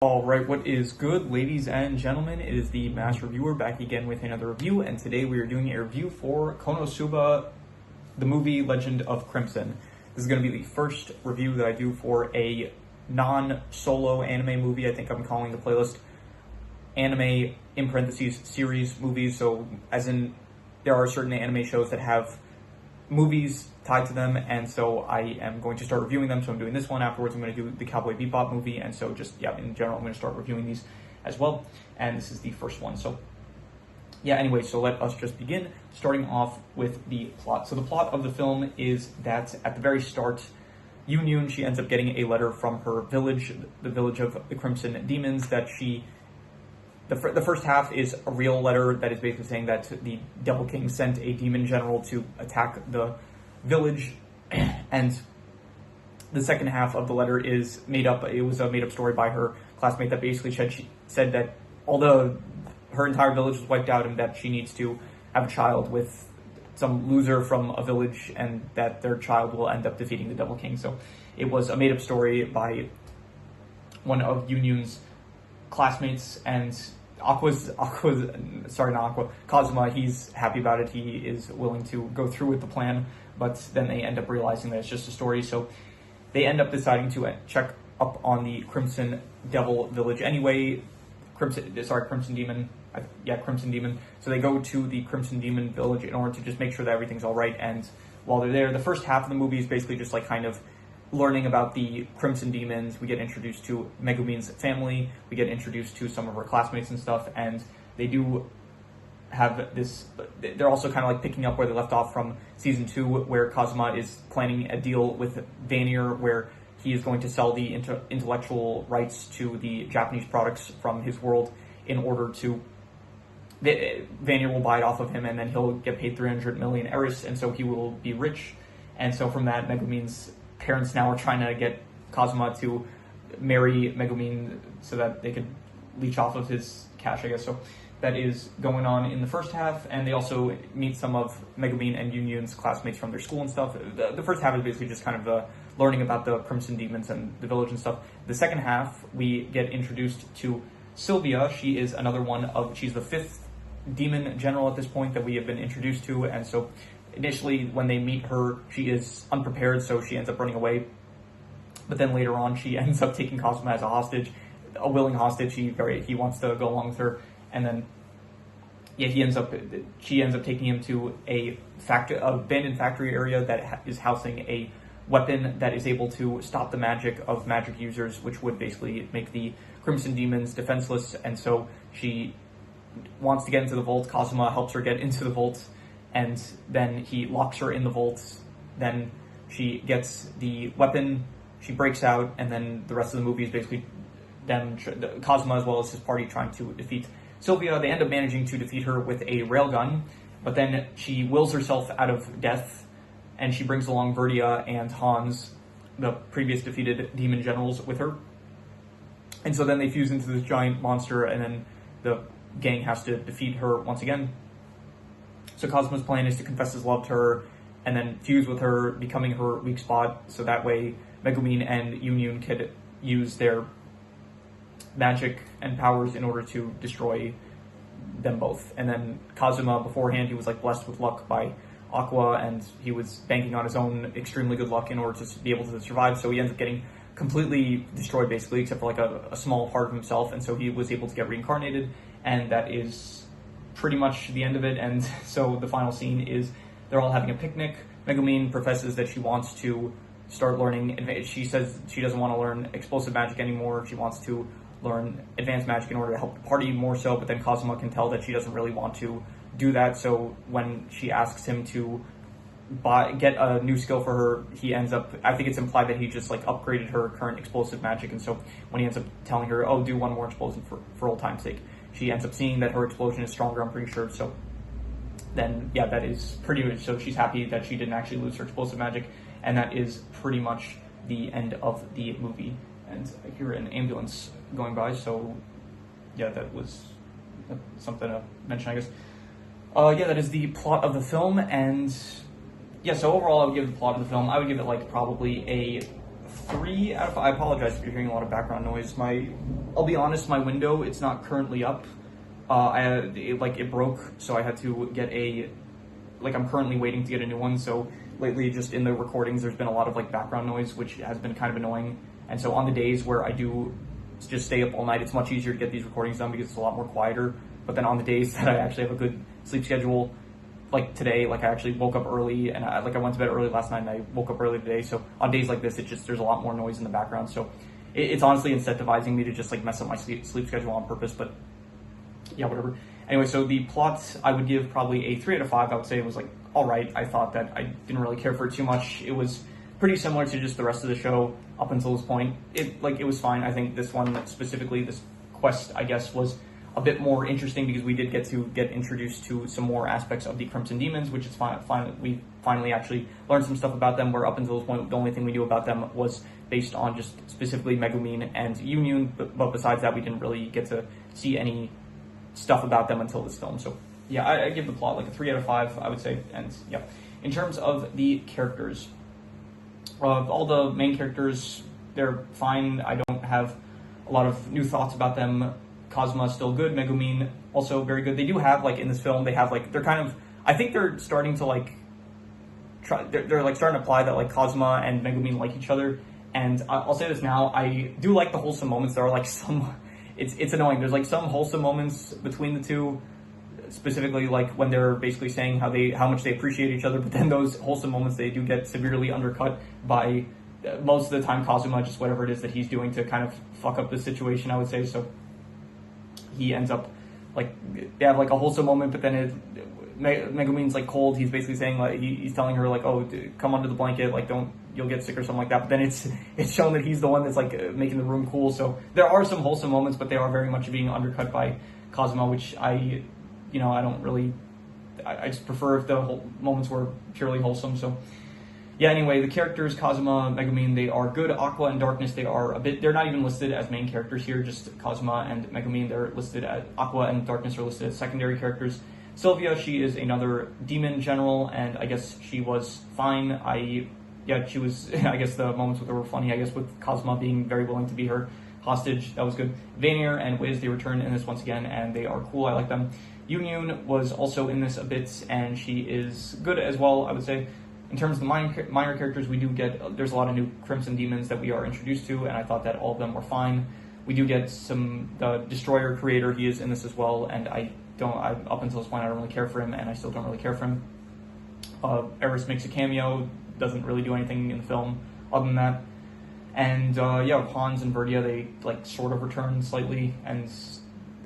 Alright, what is good, ladies and gentlemen? It is the Mass Reviewer back again with another review, and today we are doing a review for Konosuba, the movie Legend of Crimson. This is going to be the first review that I do for a non-solo anime movie. I think I'm calling the playlist anime, in parentheses, series movies, so as in there are certain anime shows that have movies tied to them, and so I am going to start reviewing them. So I'm doing this one. Afterwards I'm going to do the Cowboy Bebop movie, and so just in general I'm going to start reviewing these as well, and this is the first one. So anyway, so let us just begin, starting off with the plot. So the plot of the film is that at the very start, Yoon, she ends up getting a letter from her village, the village of the Crimson Demons, that the first half is a real letter that is basically saying that the Devil King sent a demon general to attack the village, and the second half of the letter is made up. It was a made-up story by her classmate that basically said that although her entire village was wiped out and that she needs to have a child with some loser from a village, and that their child will end up defeating the Devil King. So it was a made-up story by one of Yoon's classmates, and Kazuma, he's happy about it. He is willing to go through with the plan, but then they end up realizing that it's just a story, so they end up deciding to check up on the Crimson Devil village anyway. Crimson Demon. So they go to the Crimson Demon village in order to just make sure that everything's all right, and while they're there, the first half of the movie is basically just like kind of learning about the Crimson Demons. We get introduced to Megumin's family, we get introduced to some of her classmates and stuff, and they do have this, they're also kind of like picking up where they left off from season 2, where Kazuma is planning a deal with Vanir, where he is going to sell the intellectual rights to the Japanese products from his world in order to, Vanir will buy it off of him, and then he'll get paid 300 million eris, and so he will be rich. And so from that, Megumin's parents now are trying to get Kazuma to marry Megumin so that they could leech off of his cash, I guess. So that is going on in the first half, and they also meet some of Megumin and Yoon's classmates from their school and stuff. The first half is basically just kind of learning about the Crimson Demons and the village and stuff. The second half, we get introduced to Sylvia. She is another one of, she's the 5th demon general at this point that we have been introduced to, and so initially, when they meet her, she is unprepared, so she ends up running away. But then later on, she ends up taking Kazuma as a hostage, a willing hostage. He wants to go along with her, and then she ends up taking him to a abandoned factory area that is housing a weapon that is able to stop the magic of magic users, which would basically make the Crimson Demons defenseless. And so she wants to get into the vault. Kazuma helps her get into the vault, and then he locks her in the vault. Then she gets the weapon, she breaks out, and then the rest of the movie is basically them, Kazuma as well as his party, trying to defeat Sylvia. They end up managing to defeat her with a railgun, but then she wills herself out of death, and she brings along Verdia and Hans, the previous defeated demon generals, with her. And so then they fuse into this giant monster, and then the gang has to defeat her once again. So Kazuma's plan is to confess his love to her and then fuse with her, becoming her weak spot, so that way Megumin and Yoon could use their magic and powers in order to destroy them both. And then Kazuma, beforehand, he was like blessed with luck by Aqua, and he was banking on his own extremely good luck in order to be able to survive, so he ends up getting completely destroyed basically, except for like a small part of himself, and so he was able to get reincarnated, and that is pretty much the end of it. And so the final scene is they're all having a picnic. Megumin professes that she wants to start learning, she says she doesn't want to learn explosive magic anymore, she wants to learn advanced magic in order to help the party more so, but then Kazuma can tell that she doesn't really want to do that, so when she asks him to get a new skill for her, he ends up, I think it's implied that he just like upgraded her current explosive magic, and so when he ends up telling her, oh, do one more explosion for old time's sake, she ends up seeing that her explosion is stronger, I'm pretty sure. So then, that is pretty much, so she's happy that she didn't actually lose her explosive magic, and that is pretty much the end of the movie. And I hear an ambulance going by, so that was something to mention, I guess. That is the plot of the film, and so overall I would give the plot of the film, I would give it like probably a 3 out of 5. I apologize if you're hearing a lot of background noise. I'll be honest, my window, it's not currently up. It broke, so I had to get I'm currently waiting to get a new one. So lately, just in the recordings, there's been a lot of like background noise, which has been kind of annoying. And so on the days where I do just stay up all night, it's much easier to get these recordings done because it's a lot more quieter. But then on the days that I actually have a good sleep schedule, like today, like I actually woke up early and I went to bed early last night and I woke up early today. So on days like this, there's a lot more noise in the background. So it's honestly incentivizing me to just like mess up my sleep schedule on purpose. But yeah, whatever. Anyway, so the plot, I would give probably a 3 out of 5. I would say it was like all right. I thought that I didn't really care for it too much. It was pretty similar to just the rest of the show up until this point. It was fine. I think this one specifically, this quest, I guess, was a bit more interesting because we did get introduced to some more aspects of the Crimson Demons, which is fine. We finally actually learned some stuff about them, where up until this point, the only thing we knew about them was based on just specifically Megumin and Yunyun, but besides that, we didn't really get to see any stuff about them until this film. So yeah, I give the plot like a 3 out of 5, I would say. And yeah, in terms of the characters, all the main characters, they're fine. I don't have a lot of new thoughts about them. Kazuma still good. Megumin also very good. They do have like in this film, they have like, they're kind of, I think they're starting to like they're like starting to apply that like Kazuma and Megumin like each other. And I'll say this now, I do like the wholesome moments. There are like some, it's annoying. There's like some wholesome moments between the two, specifically like when they're basically saying how much they appreciate each other. But then those wholesome moments, they do get severely undercut by most of the time Kazuma, just whatever it is that he's doing to kind of fuck up the situation, I would say. So he ends up like, they have like a wholesome moment, but then Megumin's like cold. He's basically saying like, he's telling her like, oh, come under the blanket, like you'll get sick or something like that. But then it's shown that he's the one that's like making the room cool. So there are some wholesome moments, but they are very much being undercut by Kazuma, which I don't really, I just prefer if the whole moments were purely wholesome. So yeah, anyway, the characters, Kazuma, Megumin, they are good. Aqua and Darkness, they're not even listed as main characters here, just Kazuma and Megumin, they're listed as, Aqua and Darkness are listed as secondary characters. Sylvia, she is another demon general, and I guess she was fine. She was, I guess the moments with her were funny, I guess with Kazuma being very willing to be her hostage, that was good. Vanir and Wiz, they return in this once again, and they are cool, I like them. Yunyun was also in this a bit, and she is good as well, I would say. In terms of the minor characters, there's a lot of new Crimson Demons that we are introduced to, and I thought that all of them were fine. We do get the Destroyer creator, he is in this as well, and up until this point, I don't really care for him, and I still don't really care for him. Eris makes a cameo, doesn't really do anything in the film other than that. And Hans and Verdia, they like sort of return slightly, and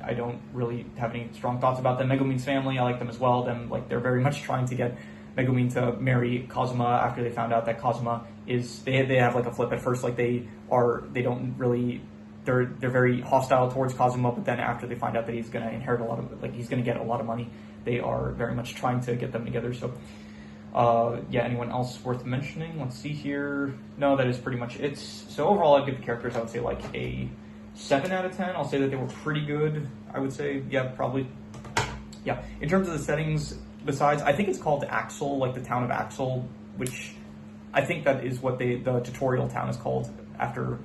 I don't really have any strong thoughts about them. Megumin's family, I like them as well. They're very much trying to get Megumin to marry Kazuma after they found out that Kazuma is, they have like a flip at first, like they're very hostile towards Kazuma, but then after they find out that he's going to inherit he's going to get a lot of money, they are very much trying to get them together. So anyone else worth mentioning? Let's see here. No, that is pretty much it. So overall, I'd give the characters, I would say like a 7 out of 10. I'll say that they were pretty good. I would say, yeah, probably. Yeah, in terms of the settings, besides, I think it's called Axel, like the town of Axel, which I think that is what the tutorial town is called after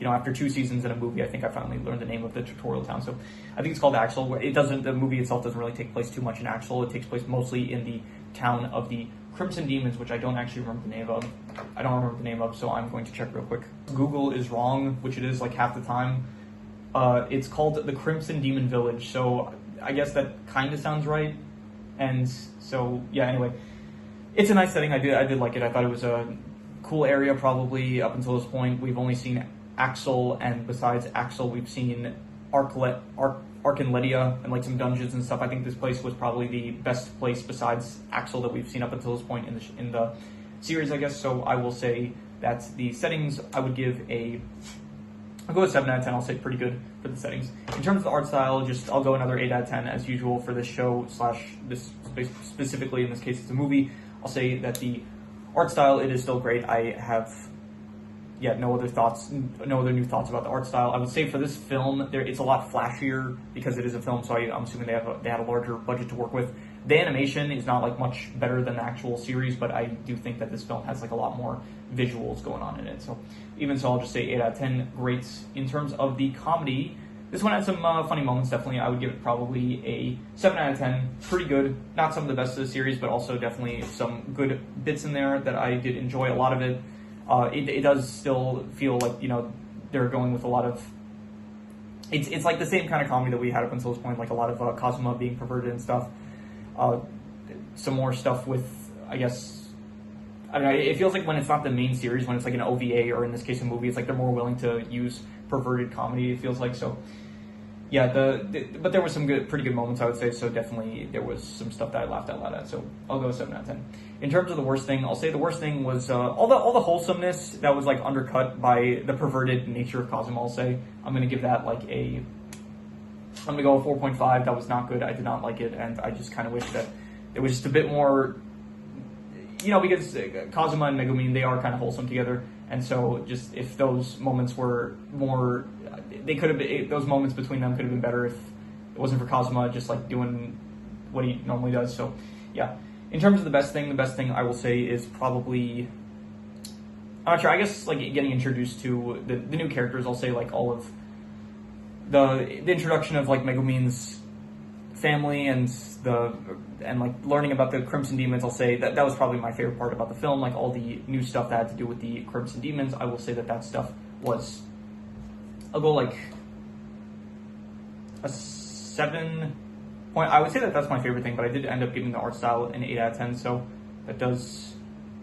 2 seasons in a movie. I think I finally learned the name of the tutorial town. So I think it's called Axel. The movie itself doesn't really take place too much in Axel. It takes place mostly in the town of the Crimson Demons, which I don't actually remember the name of. So I'm going to check real quick. Google is wrong, which it is like half the time. It's called the Crimson Demon Village, so I guess that kind of sounds right. And so, yeah, anyway, it's a nice setting. I did like it. I thought it was a cool area, probably up until this point. We've only seen Axel, and besides Axel, we've seen Arkenledia and like some dungeons and stuff. I think this place was probably the best place besides Axel that we've seen up until this point in the series, I guess. So I will say that the settings, I'll go with 7 out of 10. I'll say pretty good for the settings. In terms of the art style, I'll go another 8 out of 10 as usual for this show / this specifically, in this case it's a movie. I'll say that the art style, it is still great. I have no other new thoughts about the art style. I would say for this film, it's a lot flashier because it is a film, so I'm assuming they had a larger budget to work with. The animation is not like much better than the actual series, but I do think that this film has like a lot more visuals going on in it. So even so, I'll just say 8 out of 10 greats. In terms of the comedy, this one had some funny moments, definitely. I would give it probably a 7 out of 10. Pretty good. Not some of the best of the series, but also definitely some good bits in there that I did enjoy a lot of it. It does still feel like, you know, they're going with a lot of... It's like the same kind of comedy that we had up until this point, like a lot of Kazuma being perverted and stuff. Some more stuff with, I guess... I don't know, it feels like when it's not the main series, when it's like an OVA or in this case a movie, it's like they're more willing to use perverted comedy, it feels like. So yeah, but there was some pretty good moments, I would say. So definitely there was some stuff that I laughed out loud at. So I'll go 7 out of 10. In terms of the worst thing, I'll say the worst thing was all the wholesomeness that was like undercut by the perverted nature of Kazuma. I'll say I'm gonna give that like I'm gonna go a 4.5. That was not good. I did not like it, and I just kind of wish that it was just a bit more. You know, because Kazuma and Megumin, they are kind of wholesome together, and so just if those moments were more, they could have been, those moments between them could have been better if it wasn't for Kazuma just like doing what he normally does. So yeah, in terms of the best thing I will say is probably, I'm not sure, I guess like getting introduced to the new characters. I'll say like all of the introduction of like Megumin's family and like learning about the Crimson Demons. I'll say that was probably my favorite part about the film, like all the new stuff that had to do with the Crimson Demons. I will say that stuff was, I'll go like a 7 point. I would say that's my favorite thing, but I did end up giving the art style an 8 out of 10. So that does.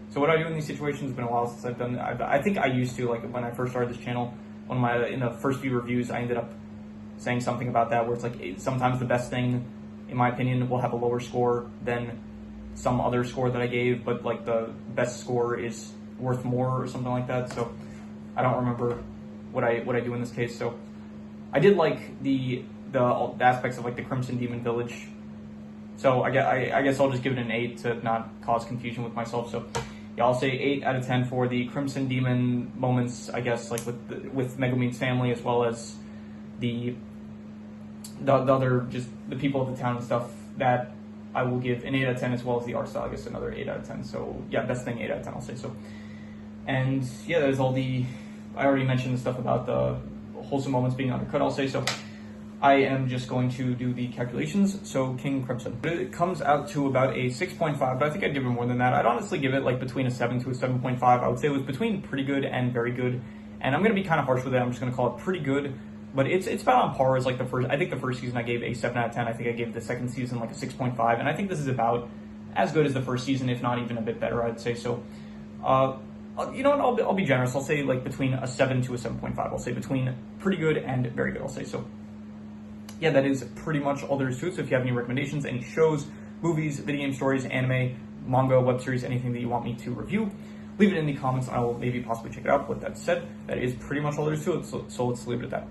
So what I do in these situations has been a while since I've done. I think I used to, like when I first started this channel, in the first few reviews, I ended up saying something about that, where it's like sometimes the best thing, in my opinion, will have a lower score than some other score that I gave, but like the best score is worth more or something like that. So I don't remember what I do in this case. So I did like the aspects of like the Crimson Demon Village. So I guess I'll just give it an 8 to not cause confusion with myself. So yeah, I'll say 8 out of 10 for the Crimson Demon moments, I guess, like with Megumin's family, as well as the other, just the people of the town and stuff, that I will give an 8 out of 10, as well as the art style, I guess another 8 out of 10. So yeah, best thing 8 out of 10, I'll say. So, and yeah, there's all I already mentioned the stuff about the wholesome moments being undercut, I'll say. So I am just going to do the calculations. So King Crimson, it comes out to about a 6.5, but I think I'd give it more than that. I'd honestly give it like between a 7 to a 7.5. I would say it was between pretty good and very good, and I'm going to be kind of harsh with it. I'm just going to call it pretty good. But it's about on par as like the first. I think the first season I gave a 7 out of 10. I think I gave the second season like a 6.5, and I think this is about as good as the first season, if not even a bit better, I'd say. So, you know what? I'll be generous. I'll say like between a 7 to a 7.5. I'll say between pretty good and very good, I'll say. So yeah, that is pretty much all there is to it. So if you have any recommendations, any shows, movies, video game stories, anime, manga, web series, anything that you want me to review, leave it in the comments. I will maybe possibly check it out. With that said, that is pretty much all there is to it. So let's leave it at that.